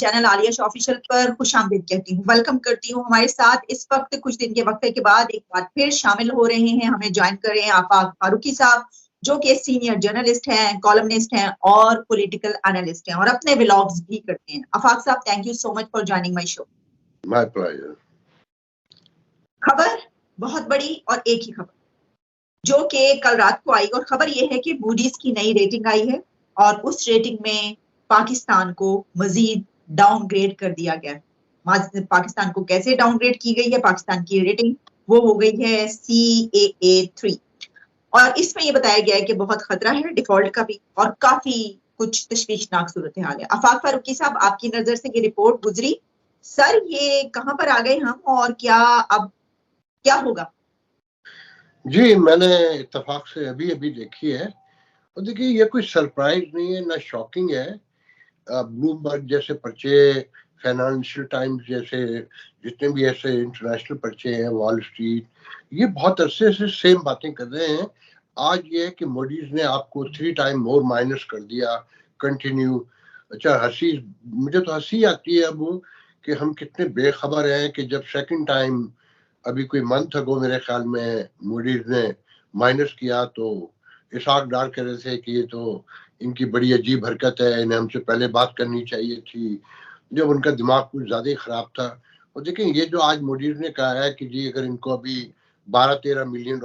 Channel Alia show official पर खुशामदीद कहती हूँ, वेलकम करती हूँ। हमारे साथ इस वक्त कुछ दिन के वक्फे के बाद एक बार फिर शामिल हो रहे हैं, हमें ज्वाइन कर रहे हैं आफाक फारूकी साहब, जो कि सीनियर जर्नलिस्ट हैं, कॉलमनिस्ट हैं और पॉलिटिकल एनालिस्ट हैं और अपने व्लॉग्स भी करते हैं। आफाक साहब, thank you so much for joining my show. My pleasure. खबर बहुत बड़ी और एक ही खबर जो कि कल रात को आई, और खबर यह है कि मूडीज की नई रेटिंग आई है और उस रेटिंग में पाकिस्तान को मजीद डाउनग्रेड कर दिया गया है। पाकिस्तान को कैसे डाउनग्रेड की गई है? पाकिस्तान की रेटिंग वो हो गई है CAA3 और इसमें यह बताया गया है कि बहुत खतरा है डिफॉल्ट का भी और काफी कुछ तशवीशनाक सूरत हाल है। आफाक फारूकी साहब, आपकी नजर से ये रिपोर्ट गुजरी, सर ये कहां पर आ गए हम और क्या अब क्या होगा? जी, मैंने इत्तेफाक से अभी देखी है और देखिए ये कोई सरप्राइज नहीं है, ना शॉकिंग है। ब्लूमबर्ग जैसे पर्चे, फाइनेंशियल टाइम्स जैसे जितने भी ऐसे इंटरनेशनल पर्चे हैं, वॉल स्ट्रीट, ये बहुत अरसे से सेम बातें कर रहे हैं। आज ये है कि मोडीज ने आपको 3 टाइम मोर माइनस कर दिया कंटिन्यू। अच्छा, मुझे तो हंसी आती है अब कि हम कितने बेखबर हैं कि जब सेकंड टाइम अभी कोई मंथ अगो मेरे ख्याल में मूडीज ने माइनस किया तो इसाक डार कह रहे थे कि ये तो इनकी बड़ी अजीब हरकत है, इन्हें हमसे पहले बात करनी चाहिए थी, जब उनका दिमाग कुछ ज्यादा ही खराब था। और देखें, ये जो आज मूडीज ने कहा है कि जी अगर इनको अभी 12-13 बिलियन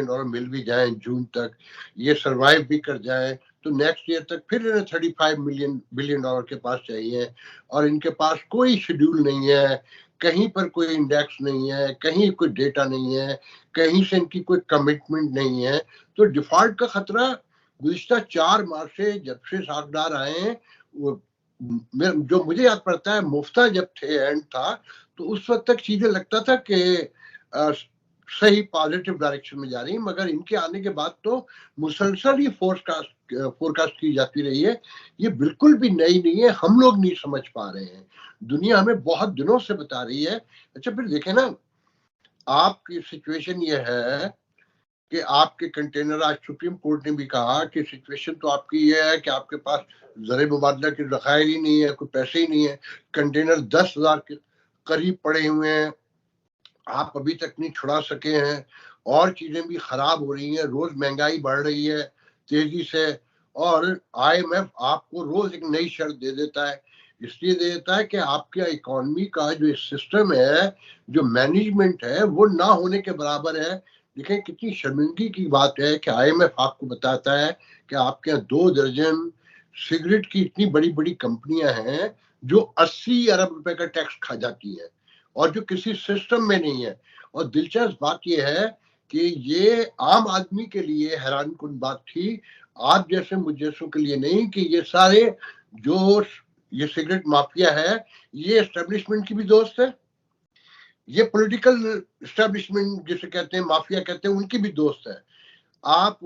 डॉलर मिल भी जाए जून तक, ये सरवाइव भी कर जाए, तो नेक्स्ट ईयर तक फिर इन्हें 35 बिलियन डॉलर के पास चाहिए और इनके पास कोई शेड्यूल नहीं है, कहीं पर कोई इंडेक्स नहीं है, कहीं कोई डेटा नहीं है, कहीं से इनकी कोई कमिटमेंट नहीं है। तो डिफॉल्ट का खतरा गुज़िश्ता 4 मार्च से जब से सागदार आए हैं, वो जो मुझे याद पड़ता है मुफ्ता जब थे एंड था, तो उस वक्त तक चीजें लगता था कि सही पॉजिटिव डायरेक्शन में जा रही है, मगर इनके आने के बाद तो मुसलसल ही फोरकास्ट की जाती रही है। ये बिल्कुल भी नई नहीं है, हम लोग नहीं समझ पा रहे हैं, दुनिया हमें बहुत दिनों से बता रही है। अच्छा, फिर देखें ना, आपकी सिचुएशन ये है कि आपके कंटेनर, आज सुप्रीम कोर्ट ने भी कहा कि सिचुएशन तो आपकी ये है कि आपके पास ज़र मुबादला के ज़खायर ही नहीं है, कोई पैसे ही नहीं है, कंटेनर 10,000 के करीब पड़े हुए हैं, आप अभी तक नहीं छुड़ा सके हैं और चीजें भी खराब हो रही हैं, रोज महंगाई बढ़ रही है तेजी से और IMF आपको रोज एक नई शर्त दे देता है। इसलिए दे देता है कि आपके इकोनॉमी का जो सिस्टम है, जो मैनेजमेंट है, वो ना होने के बराबर है। देखें कितनी शर्मिंदगी की बात है कि IMF आपको बताता है कि आपके यहाँ 2 दर्जन सिगरेट की इतनी बड़ी बड़ी कंपनियां हैं जो 80 अरब रुपए का टैक्स खा जाती है और जो किसी सिस्टम में नहीं है। और दिलचस्प बात यह है कि ये आम आदमी के लिए हैरानकुन बात थी, आप जैसे मुझ जैसों के लिए नहीं, कि ये सारे जो ये सिगरेट माफिया है, ये एस्टेब्लिशमेंट की भी दोस्त है, ये पॉलिटिकल एस्टेब्लिशमेंट जिसे कहते हैं, माफिया कहते हैं, उनकी भी दोस्त है। आप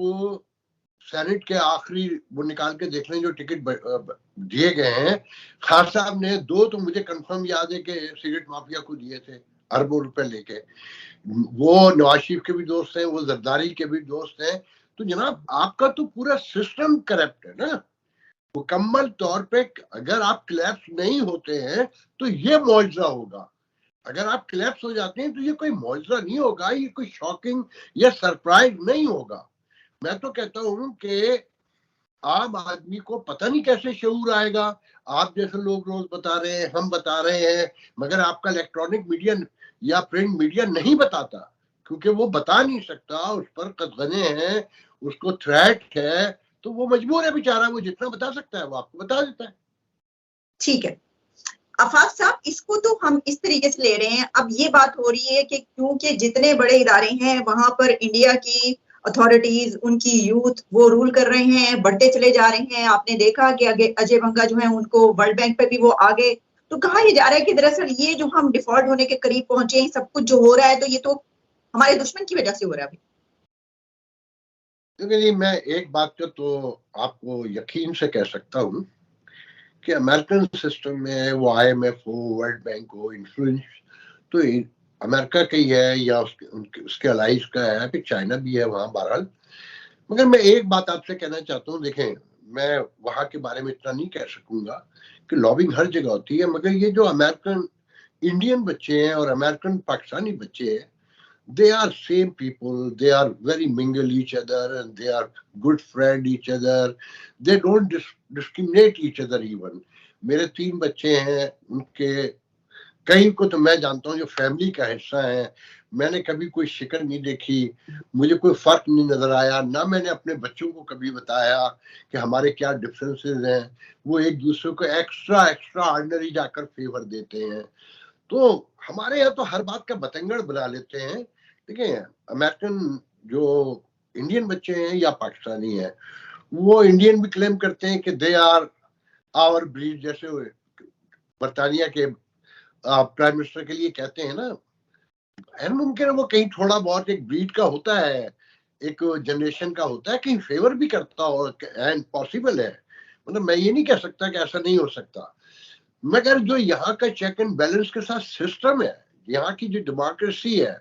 सेनेट के आखिरी वो निकाल के देख लें जो टिकट दिए गए हैं, खान साहब ने 2 तो मुझे कंफर्म याद है कि सिगरेट माफिया को दिए थे अरबों रुपए लेके। वो नवाज शरीफ के भी दोस्त हैं, वो जरदारी के भी दोस्त हैं। तो जनाब आपका तो पूरा सिस्टम करप्ट है ना, मुकम्मल तौर पे। अगर आप क्लैप्स नहीं होते हैं तो ये मुआवजा होगा, अगर आप क्लैप्स हो जाते हैं तो ये कोई मुआवजा नहीं होगा, ये कोई शॉकिंग या सरप्राइज नहीं होगा। मैं तो कहता हूं कि आम आदमी को पता नहीं कैसे शऊर आएगा। आप जैसे लोग रोज बता रहे हैं, हम बता रहे हैं, मगर आपका इलेक्ट्रॉनिक मीडिया या प्रिंट मीडिया नहीं बताता, क्योंकि वो बता नहीं सकता, उस पर कदगने हैं, उसको थ्रेट है, तो वो मजबूर है बेचारा, वो जितना बता सकता है वो आपको बता देता है। ठीक है आफाक साहब, इसको तो हम इस तरीके से ले रहे हैं। अब ये बात हो रही है कि क्योंकि जितने बड़े इदारे हैं वहां पर इंडिया की अथॉरिटीज, उनकी यूथ वो रूल कर रहे हैं, बढ़ते चले जा रहे हैं। आपने देखा कि आगे अजय बंगा जो है उनको वर्ल्ड बैंक पे भी वो आ गए। तो कहा यह जा रहा है कि दरअसल ये जो हम डिफॉल्ट होने के करीब पहुंचे हैं, सब कुछ जो हो रहा है, तो ये तो हमारे दुश्मन की वजह से हो रहा है। क्योंकि जी मैं एक बात तो आपको यकीन से कह सकता हूँ कि अमेरिकन सिस्टम में वो IMF हो, वर्ल्ड बैंक हो, इन्फ्लुएंस तो अमेरिका का ही है या उसके अलाइज का है, फिर चाइना भी है वहां बहरहाल। मगर मैं एक बात आपसे कहना चाहता हूँ, देखें मैं वहां के बारे में इतना नहीं कह सकूंगा कि लॉबिंग हर जगह होती है, मगर ये जो अमेरिकन इंडियन बच्चे हैं और अमेरिकन पाकिस्तानी बच्चे हैं, they are same people, they are very mingle each other and they are good friend each other, they don't discriminate each other even. मेरे 3 बच्चे हैं, उनके कई को तो मैं जानता हूँ जो फैमिली का हिस्सा है, मैंने कभी कोई शिकन नहीं देखी, मुझे कोई फर्क नहीं नजर आया, ना मैंने अपने बच्चों को कभी बताया कि हमारे क्या डिफरेंसेस हैं। वो एक दूसरे को एक्स्ट्रा ऑर्डिनरी जाकर फेवर देते हैं। तो हमारे यहाँ तो हर बात का बतंगड़ बना लेते हैं। ठीक है, अमेरिकन जो इंडियन बच्चे हैं या पाकिस्तानी हैं, वो इंडियन भी क्लेम करते हैं कि दे आर आवर ब्रीड, जैसे बरतानिया के प्राइम मिनिस्टर के लिए कहते हैं ना, एंड मुमकिन है वो कहीं थोड़ा बहुत एक ब्रीड का होता है, एक जनरेशन का होता है, कहीं फेवर भी करता हो, एंड पॉसिबल है। मतलब मैं ये नहीं कह सकता कि ऐसा नहीं हो सकता, मगर जो यहाँ का चेक एंड बैलेंस के साथ सिस्टम है, यहाँ की जो डेमोक्रेसी है,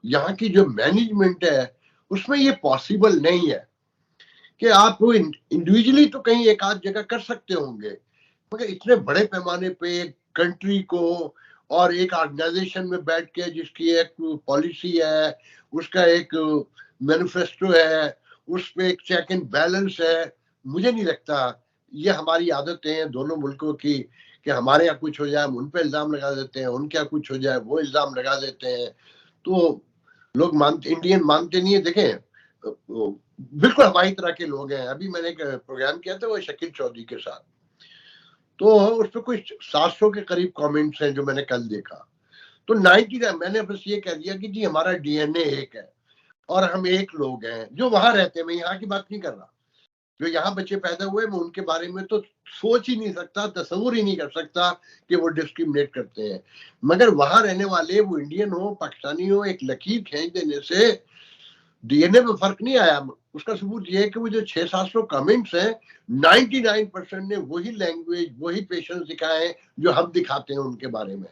यहाँ की जो मैनेजमेंट है, उसमें ये पॉसिबल नहीं है कि आप इंडिविजुअली तो कहीं एक आध जगह कर सकते होंगे, मगर इतने बड़े पैमाने पे कंट्री को और एक ऑर्गेनाइजेशन में बैठ के जिसकी एक पॉलिसी है, उसका एक मैनिफेस्टो है, उस पे एक चेक एंड बैलेंस है, मुझे नहीं लगता। ये हमारी आदतें हैं दोनों मुल्कों की कि हमारे यहाँ कुछ हो जाए हम उन पे इल्जाम लगा देते हैं, उनके यहाँ कुछ हो जाए वो इल्जाम लगा देते हैं। तो लोग मानते, इंडियन मानते नहीं है। देखें, बिल्कुल हमारी तरह के लोग हैं। अभी मैंने एक प्रोग्राम किया था वो शकील चौधरी के साथ, तो उस पर कुछ 700 के करीब कमेंट्स हैं जो मैंने कल देखा। तो 99 मैंने बस ये कह दिया कि जी हमारा डीएनए एक है और हम एक लोग हैं जो वहां रहते हैं। मैं यहाँ की बात नहीं कर रहा, जो यहाँ बच्चे पैदा हुए मैं उनके बारे में तो सोच ही नहीं सकता, तस्वुर ही नहीं कर सकता कि वो डिस्क्रिमिनेट करते हैं। मगर वहां रहने वाले, वो इंडियन हो पाकिस्तानी हो, एक लकीर खींच देने से डीएनए में फर्क नहीं आया। उसका सबूत ये है कि वो जो 600-700 कमेंट्स हैं, 99% ने वही लैंग्वेज, वही पेशेंस दिखाए हैं जो हम दिखाते हैं उनके बारे में।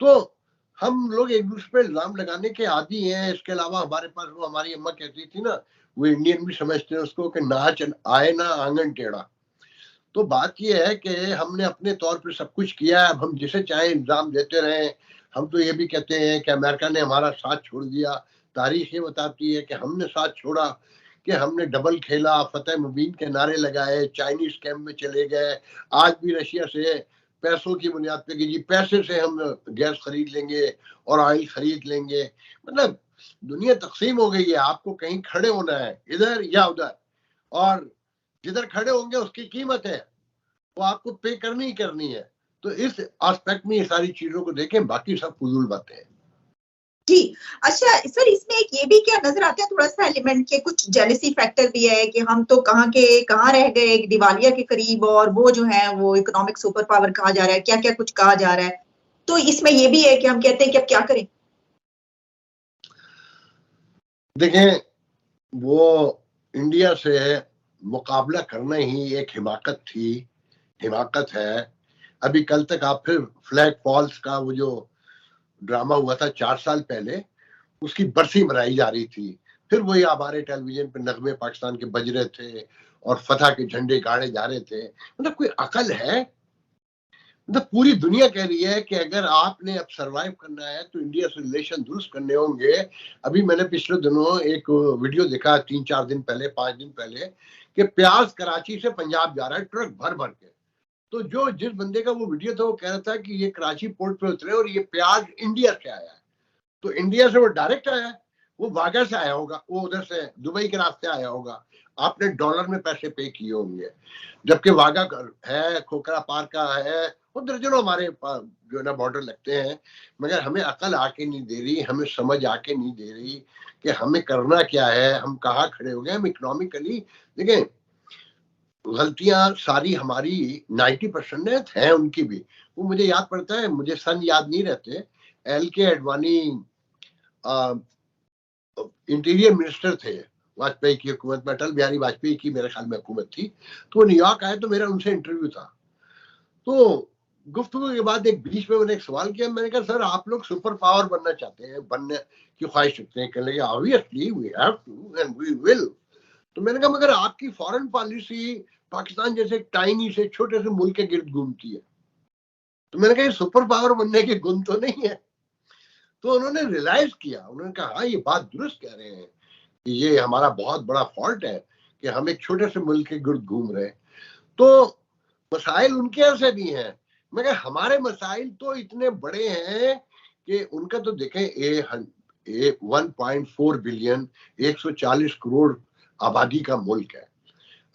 तो हम लोग एक दूसरे पे इल्जाम लगाने के आदी हैं। इसके अलावा हमारे पास, वो हमारी अम्मा कहती थी ना, वो इंडियन भी समझते हैं उसको कि नाच आए ना आंगन टेढ़ा। तो बात यह है कि हमने अपने तौर पे सब कुछ किया है, अब हम जिसे चाहे इल्जाम देते रहे। हम तो ये भी कहते हैं कि अमेरिका ने हमारा साथ छोड़ दिया। तारीख ये बताती है कि हमने साथ छोड़ा, कि हमने डबल खेला, फतेह मुबीन के नारे लगाए, चाइनीज कैंप में चले गए, आज भी रशिया से पैसों की बुनियाद पे कि जी पैसे से हम गैस खरीद लेंगे और ऑयल खरीद लेंगे। मतलब दुनिया तकसीम हो गई है, आपको कहीं खड़े होना है इधर या उधर, और जिधर खड़े होंगे उसकी कीमत है, वो आपको पे करनी ही करनी है। तो इस एस्पेक्ट में ये सारी चीजों को देखें, बाकी सब फजूल बातें हैं। जी, अच्छा सर, इसमें एक ये भी क्या नजर आता है थोड़ा सा एलिमेंट के, कुछ जेलसी फैक्टर भी है कि हम तो कहाँ के कहाँ रह गए, दिवालिया के करीब, और वो जो है वो इकोनॉमिक सुपर पावर कहा जा रहा है, क्या क्या कुछ कहा जा रहा है। तो इसमें ये भी है कि हम कहते हैं कि अब क्या करें। देखें, वो इंडिया से मुकाबला करना ही एक हिमाकत थी, हिमाकत है। अभी कल तक आप फिर फ्लैग फॉल्स का वो जो ड्रामा हुआ था 4 साल पहले, उसकी बरसी मनाई जा रही थी। फिर वही हमारे टेलीविजन पे नगमे पाकिस्तान के बज रहे थे और फतह के झंडे गाड़े जा रहे थे। मतलब कोई अकल है? मतलब पूरी दुनिया कह रही है कि अगर आपने अब सरवाइव करना है तो इंडिया से रिलेशन दुरुस्त करने होंगे। अभी मैंने पिछले दिनों एक वीडियो देखा, 3-4 दिन पहले, 5 दिन पहले, कि प्याज कराची से पंजाब जा रहा है ट्रक भर भर के। तो जो जिस बंदे का वो वीडियो था वो कह रहा था कि ये कराची पोर्ट पे उतरे और ये प्याज इंडिया से आया है। तो इंडिया से वो डायरेक्ट आया है, वो वाघा से आया होगा, वो उधर से दुबई के रास्ते आया होगा, आपने डॉलर में पैसे पे किए होंगे। जबकि वाघा है, खोखरा पार का है, वो दर्जनों हमारे जो है ना बॉर्डर लगते हैं। मगर हमें अकल आके नहीं दे रही, हमें समझ आके नहीं दे रही कि हमें करना क्या है, हम कहाँ खड़े हो गए। हम इकोनॉमिकली, देखें, गलतियां सारी हमारी 90% हैं, उनकी भी। वो मुझे याद पड़ता है, मुझे सन याद नहीं रहते, LK आडवाणी इंटीरियर मिनिस्टर थे वाजपेयी की हुकूमत में, अटल बिहारी वाजपेयी की मेरे ख्याल में हुकूमत थी। तो वो न्यूयॉर्क आए तो मेरा उनसे इंटरव्यू था। तो गुफ्तगू के बाद एक बीच में मैंने एक सवाल किया, मैंने कहा सर आप लोग सुपर पावर बनना चाहते हैं, बनने की ख्वाहिश रखते हैं? कहने लगे obviously we have to and we will. तो मैंने कहा मगर आपकी फॉरेन पॉलिसी पाकिस्तान जैसे टाइनी से छोटे से मुल्क के गिर्द घूमती है। तो मैंने कहा सुपर पावर बनने के गुण तो नहीं है। तो उन्होंने रियलाइज किया, उन्होंने कहा हाँ ये बात दुरुस्त कह रहे हैं कि ये हमारा बहुत बड़ा फॉल्ट है कि हम एक छोटे से मुल्क के गिर्द घूम रहे हैं। तो मसाइल उनके यहाँ से भी हैं, मगर हमारे मसाइल तो इतने बड़े हैं कि उनका तो देखें 1.4 बिलियन 140 करोड़ आबादी का मुल्क है।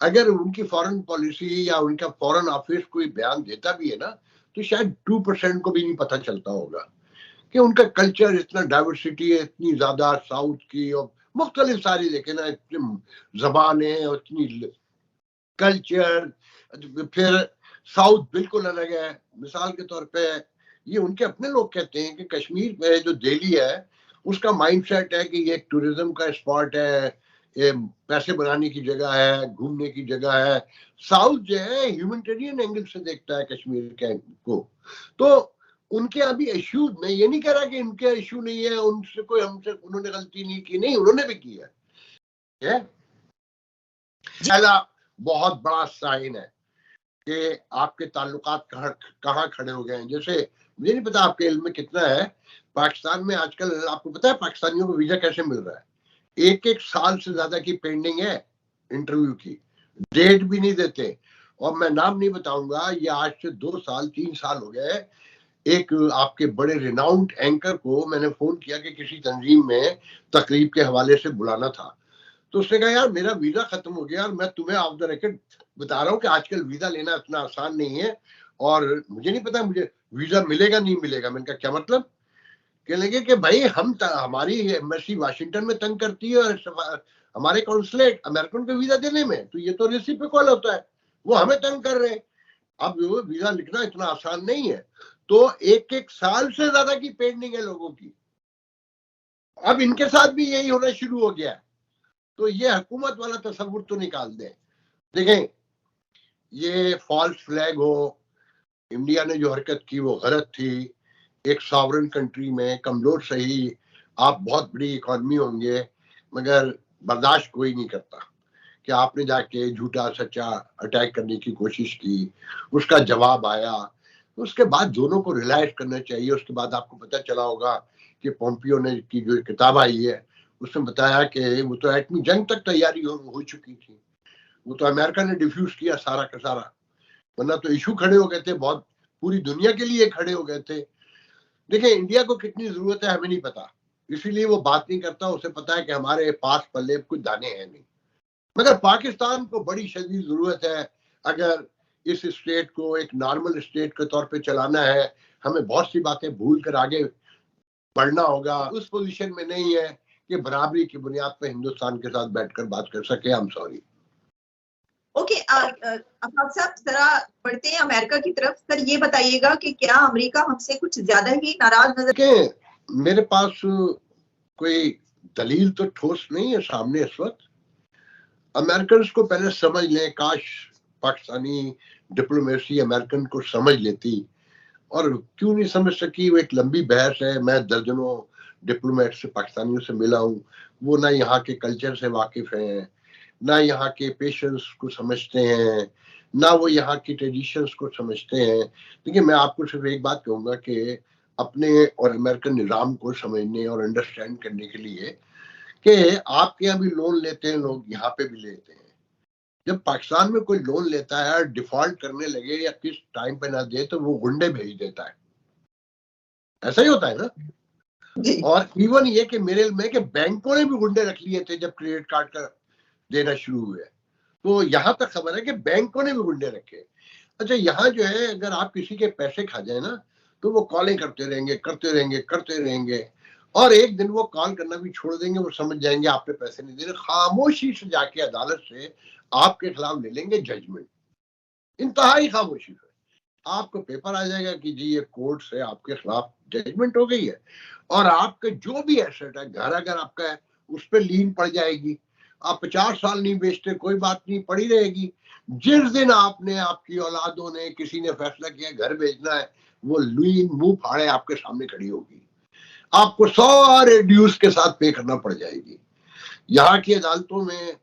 अगर उनकी फॉरेन पॉलिसी या उनका फॉरेन ऑफिस कोई बयान देता भी है ना, तो शायद 2% को भी नहीं पता चलता होगा कि उनका कल्चर इतना डाइवर्सिटी है, इतनी ज्यादा साउथ की और मुख्तलिफ सारी देखे ना, इतनी जबानें और इतनी कल्चर, फिर साउथ बिल्कुल अलग है। मिसाल के तौर पे ये उनके अपने लोग कहते हैं कि कश्मीर में जो दिल्ली है उसका माइंडसेट है कि ये एक टूरिज्म का स्पॉट है, ये पैसे बनाने की जगह है, घूमने की जगह है। साउथ जो है ह्यूमैनिटेरियन एंगल से देखता है कश्मीर के को। तो उनके अभी इश्यू, मैं ये नहीं कह रहा कि इनके इश्यू नहीं है, उनसे कोई हमसे उन्होंने गलती नहीं की, नहीं उन्होंने भी की है। पहला बहुत बड़ा साइन है कि आपके ताल्लुकात कहाँ खड़े हो गए हैं। जैसे मुझे नहीं पता आपके इल्म में कितना है, पाकिस्तान में आजकल आपको पता है पाकिस्तानियों को वीजा कैसे मिल रहा है? एक साल से ज्यादा की पेंडिंग है इंटरव्यू की, डेट भी नहीं देते। और मैं नाम नहीं बताऊंगा, ये आज से 2 साल 3 साल हो गए। एक आपके बड़े रिनाउंड एंकर को मैंने फोन किया कि किसी तंजीम में तकरीब के हवाले से बुलाना था, तो उसने कहा यार मेरा वीजा खत्म हो गया और मैं तुम्हें ऑफ द रिकॉर्ड बता रहा हूँ कि आजकल वीजा लेना इतना आसान नहीं है और मुझे नहीं पता मुझे वीजा मिलेगा नहीं मिलेगा। मैंने कहा क्या मतलब? कहने लगे कि भाई हमारी एम्बेसी वाशिंगटन में तंग करती है और हमारे कॉन्सुलेट अमेरिकन को वीजा देने में, तो ये तो रेसिप्रोकल होता है, वो हमें तंग कर रहे हैं। अब वीजा लिखना इतना आसान नहीं है। तो एक साल से ज्यादा की पेंडिंग है लोगों की। अब इनके साथ भी यही होना शुरू हो गया है। तो ये हुकूमत वाला तस्वुर तो निकाल दें। देखें ये फॉल्स फ्लैग हो, इंडिया ने जो हरकत की वो गलत थी। एक सॉवरेन कंट्री में कमजोर सही, आप बहुत बड़ी इकॉनमी होंगे, मगर बर्दाश्त कोई नहीं करता कि आपने जाके झूठा सच्चा अटैक करने की कोशिश की, उसका जवाब आया। उसके बाद दोनों को रियलाइज करना चाहिए। उसके बाद आपको पता चला होगा कि पोम्पियो ने की जो किताब आई है उसने बताया कि वो तो एटमी जंग तक तैयारी हो चुकी थी, वो तो अमेरिका ने डिफ्यूज किया सारा का सारा, वरना तो इशू खड़े हो गए थे, बहुत पूरी दुनिया के लिए खड़े हो गए थे। देखिए इंडिया को कितनी जरूरत है हमें नहीं पता, इसीलिए वो बात नहीं करता। उसे पता है कि हमारे पास पल्ले कुछ दाने हैं नहीं, मगर पाकिस्तान को बड़ी शदीद जरूरत है। अगर इस स्टेट को एक नॉर्मल स्टेट के तौर पे चलाना है, हमें बहुत सी बातें भूल कर आगे बढ़ना होगा। उस पोजीशन में नहीं है कि बराबरी की बुनियाद पर हिंदुस्तान के साथ बैठकर बात कर सके। I am sorry. Okay, Afaq साहब जरा बढ़ते हैं अमेरिका की तरफ। सर ये बताइएगा कि क्या अमेरिका हमसे कुछ ज्यादा ही नाराज नजर? के मेरे पास कोई दलील तो ठोस नहीं है सामने इस वक्त। अमेरिकन को पहले समझ लें, काश पाकिस्तानी डिप्लोमेसी अमेरिकन को समझ लेती, और क्यों नहीं समझ सकी वो एक लंबी बहस है। मैं दर्जनों डिप्लोमेट से पाकिस्तानियों से मिला हूँ, वो ना यहाँ के कल्चर से वाकिफ हैं, ना यहाँ के पेशेंस को समझते हैं, ना वो यहाँ की ट्रेडिशंस को समझते हैं। देखिए मैं आपको सिर्फ एक बात कहूंगा कि अपने और अमेरिकन निज़ाम को समझने और अंडरस्टैंड करने के लिए कि आपके यहाँ भी लोन लेते हैं लोग, यहाँ पे भी लेते हैं। जब पाकिस्तान में कोई लोन लेता है और डिफॉल्ट करने लगे या किस टाइम पे ना दे तो वो गुंडे भेज देता है, ऐसा ही होता है ना। और इवन ये कि मेरे में कि बैंकों ने भी गुंडे रख लिए थे जब क्रेडिट कार्ड का देना शुरू हुए, तो यहाँ तक खबर है कि बैंकों ने भी गुंडे रखे। अच्छा यहाँ जो है अगर आप किसी के पैसे खा जाए ना तो वो कॉलें करते रहेंगे करते रहेंगे करते रहेंगे, और एक दिन वो कॉल करना भी छोड़ देंगे। वो समझ जाएंगे आपने पैसे नहीं दे रहे, खामोशी से जाके अदालत से आपके खिलाफ ले लेंगे जजमेंट, इंतहाई खामोशी से। आपको पेपर आ जाएगा कि जी ये कोर्ट से आपके खिलाफ जजमेंट हो गई है, और आपके जो भी एसेट है, घर अगर आपका है उस पर लीन पड़ जाएगी। आप 50 साल नहीं बेचते कोई बात नहीं, पड़ी रहेगी। जिस दिन आपने आपकी औलादों ने किसी ने फैसला किया घर बेचना है, वो लीन मुंह फाड़े आपके सामने खड़ी होगी, आपको सारे ड्यूज के साथ पे करना पड़ जाएगी। यहाँ की अदालतों में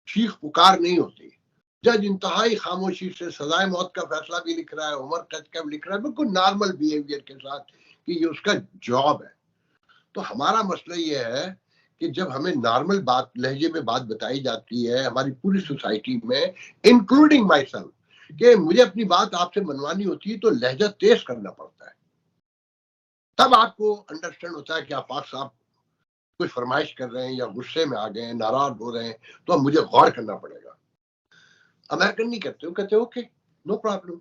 चीख पुकार नहीं होती, जज इंतहाई खामोशी से सजाए मौत का फैसला भी लिख रहा है, उम्र कैद का भी लिख रहा है, बिल्कुल नॉर्मल बिहेवियर के साथ कि ये उसका जॉब है। तो हमारा मसला ये है कि जब हमें नॉर्मल बात लहजे में बात बताई जाती है हमारी पूरी सोसाइटी में, इंक्लूडिंग माई सेल्फ, कि मुझे अपनी बात आपसे मनवानी होती है तो लहजा तेज करना पड़ता है, तब आपको अंडरस्टैंड होता है कि आफाक साहब कुछ फरमाइश कर रहे हैं या गुस्से में आ गए हैं, नाराज हो रहे हैं, तो अब मुझे गौर करना पड़ेगा। अमेरिकन नहीं करते, वो कहते ओके नो प्रॉब्लम।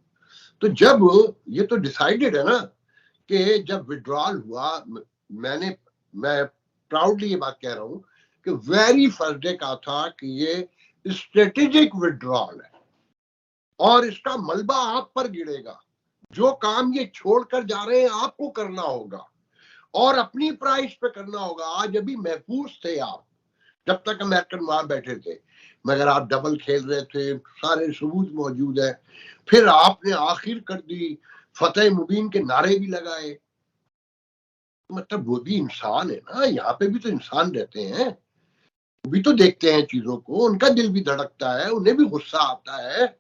तो जब ये तो डिसाइडेड है ना कि जब विड्रॉल हुआ, मैं प्राउडली ये बात कह रहा हूं कि वेरी फर्स्ट डे कहा था कि ये स्ट्रेटेजिक विड्रॉल है और इसका मलबा आप पर गिरेगा। जो काम ये छोड़कर जा रहे हैं आपको करना होगा और अपनी प्राइस पे करना होगा। आज अभी महफूज थे आप जब तक अमेरिकन वहां बैठे थे, मगर आप डबल खेल रहे थे, सारे सबूत मौजूद है। फिर आपने आखिर कर दी, फतेह मुबीन के नारे भी लगाए। मतलब वो भी इंसान है ना, यहाँ पे भी तो इंसान रहते हैं, वो भी तो देखते हैं चीजों को, उनका दिल भी धड़कता है, उन्हें भी गुस्सा आता है,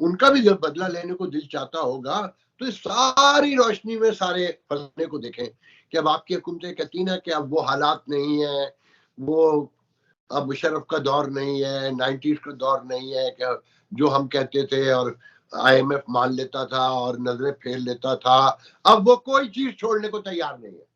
उनका भी जब बदला लेने को दिल चाहता होगा। तो इस सारी रोशनी में सारे फंसने को देखें कि अब आपकी हुकूमतें कहती ना कि अब वो हालात नहीं है, वो अब मुशर्रफ का दौर नहीं है, 90s का दौर नहीं है कि जो हम कहते थे और IMF मान लेता था और नजरें फेर लेता था। अब वो कोई चीज छोड़ने को तैयार नहीं है।